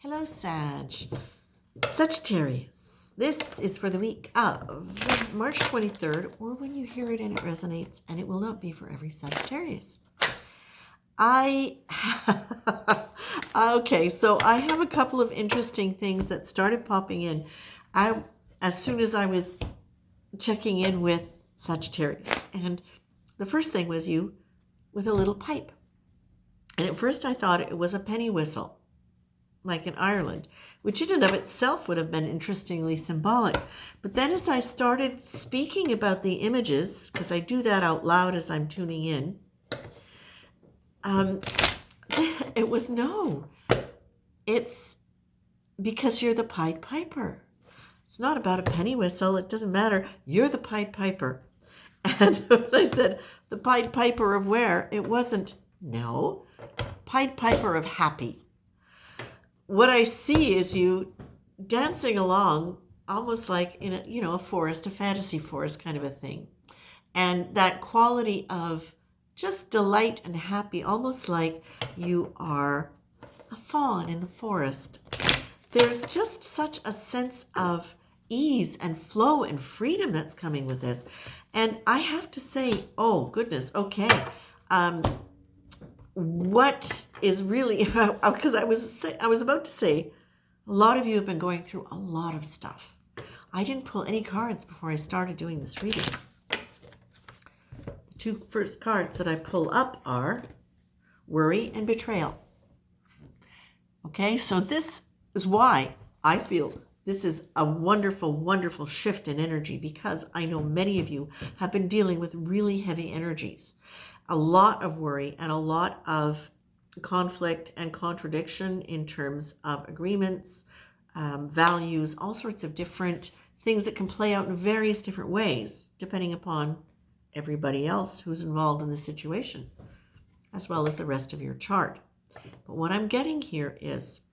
Hello, Sagittarius. This is for the week of March 23rd, or when you hear it and it resonates, and it will not be for every Sagittarius. Okay, so I have a couple of interesting things that started popping in. As soon as I was checking in with Sagittarius, and the first thing was you with a little pipe. And at first I thought it was a penny whistle, like in Ireland, which in and of itself would have been interestingly symbolic. But then as I started speaking about the images, because I do that out loud as I'm tuning in, it was no. It's because you're the Pied Piper. It's not about a penny whistle. It doesn't matter. You're the Pied Piper. And when I said the Pied Piper of where, it wasn't, no, Pied Piper of happy. What I see is you dancing along almost like in a forest, a fantasy forest kind of a thing. And that quality of just delight and happy, almost like you are a fawn in the forest. There's just such a sense of ease and flow and freedom that's coming with this. And I have to say, oh goodness, okay. What is really, because I was about to say, a lot of you have been going through a lot of stuff. I didn't pull any cards before I started doing this reading. The two first cards that I pull up are worry and betrayal. Okay, so this is why I feel this is a wonderful, wonderful shift in energy, because I know many of you have been dealing with really heavy energies. A lot of worry and a lot of conflict and contradiction in terms of agreements, values, all sorts of different things that can play out in various different ways, depending upon everybody else who's involved in the situation, as well as the rest of your chart. But what I'm getting here is,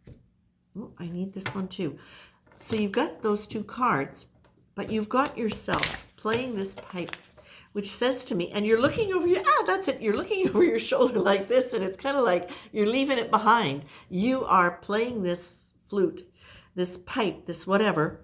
I need this one too. So you've got those two cards, but you've got yourself playing this pipe, which says to me, and you're looking over that's it. You're looking over your shoulder like this, and it's kind of like you're leaving it behind. You are playing this flute, this pipe, this whatever,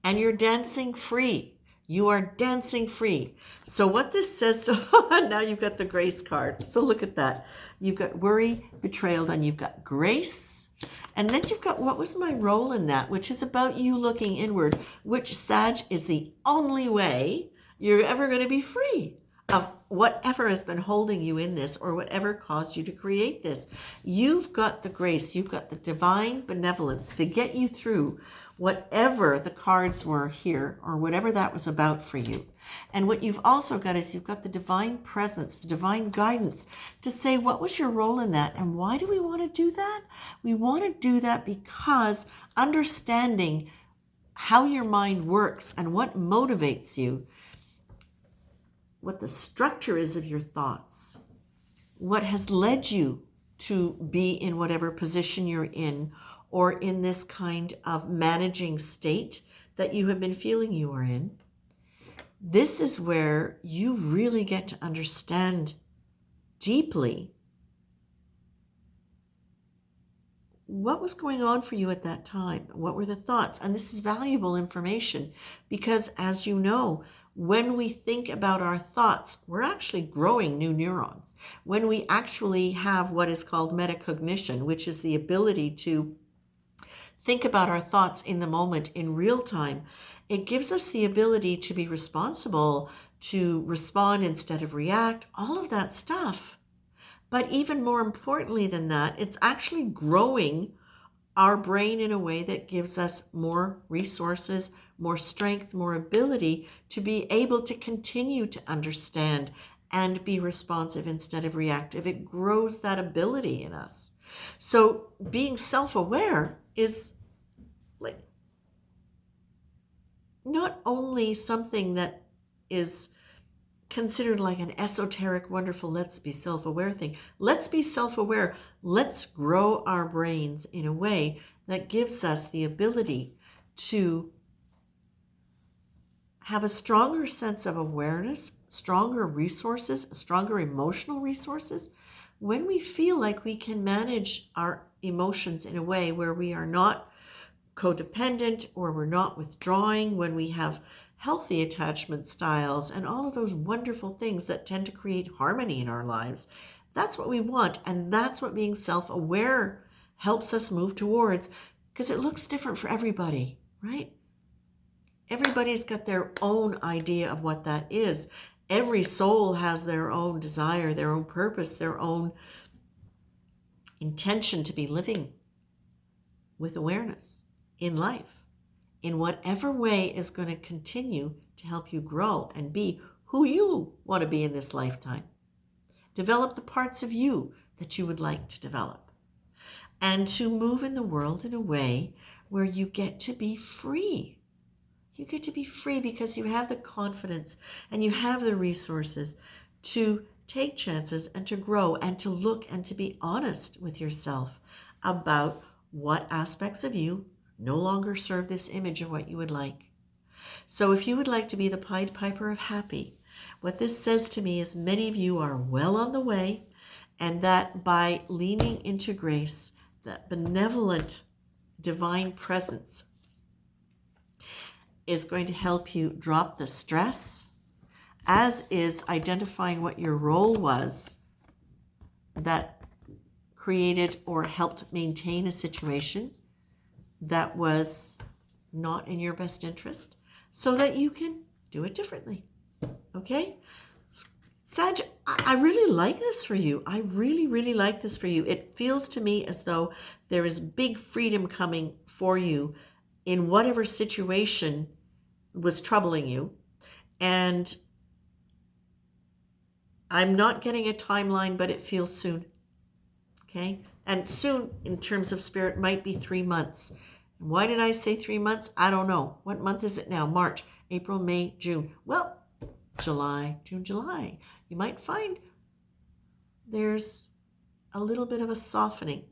and you're dancing free. You are dancing free. So what this says, now you've got the grace card. So look at that. You've got worry, betrayal, then you've got grace. And then you've got what was my role in that, which is about you looking inward, which, Sag, is the only way you're ever going to be free of whatever has been holding you in this or whatever caused you to create this. You've got the grace, you've got the divine benevolence to get you through whatever the cards were here or whatever that was about for you. And what you've also got is you've got the divine presence, the divine guidance to say, what was your role in that? And why do we want to do that? We want to do that because understanding how your mind works and what motivates you, what the structure is of your thoughts, what has led you to be in whatever position you're in, or in this kind of managing state that you have been feeling you are in. This is where you really get to understand deeply what was going on for you at that time. What were the thoughts? And this is valuable information because, as you know, when we think about our thoughts, we're actually growing new neurons. When we actually have what is called metacognition, which is the ability to think about our thoughts in the moment in real time, it gives us the ability to be responsible, to respond instead of react, all of that stuff. But even more importantly than that, it's actually growing our brain in a way that gives us more resources, more strength, more ability to be able to continue to understand and be responsive instead of reactive. It grows that ability in us. So being self-aware is like not only something that is considered like an esoteric, wonderful, let's be self-aware thing. Let's be self-aware. Let's grow our brains in a way that gives us the ability to have a stronger sense of awareness, stronger resources, stronger emotional resources, when we feel like we can manage our emotions in a way where we are not codependent or we're not withdrawing, when we have healthy attachment styles and all of those wonderful things that tend to create harmony in our lives. That's what we want, and that's what being self-aware helps us move towards, because it looks different for everybody, right? Everybody's got their own idea of what that is. Every soul has their own desire, their own purpose, their own intention to be living with awareness in life, in whatever way is going to continue to help you grow and be who you want to be in this lifetime. Develop the parts of you that you would like to develop, and to move in the world in a way where you get to be free. You get to be free because you have the confidence and you have the resources to take chances and to grow and to look and to be honest with yourself about what aspects of you no longer serve this image of what you would like. So if you would like to be the Pied Piper of happy, what this says to me is many of you are well on the way, and that by leaning into grace, that benevolent divine presence is going to help you drop the stress, as is identifying what your role was that created or helped maintain a situation that was not in your best interest, so that you can do it differently. Okay? Sag, I really like this for you. I really, really like this for you. It feels to me as though there is big freedom coming for you in whatever situation was troubling you. And I'm not getting a timeline, but it feels soon. Okay? And soon, in terms of spirit, might be 3 months. And why did I say 3 months? I don't know. What month is it now? March, April, May, June. Well, July, June, July. You might find there's a little bit of a softening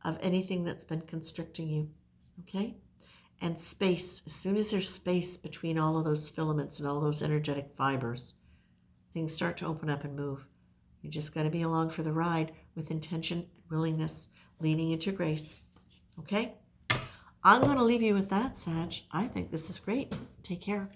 of anything that's been constricting you. Okay? And space. As soon as there's space between all of those filaments and all those energetic fibers, things start to open up and move. You just got to be along for the ride with intention, willingness, leaning into grace. Okay? I'm going to leave you with that, Sag. I think this is great. Take care.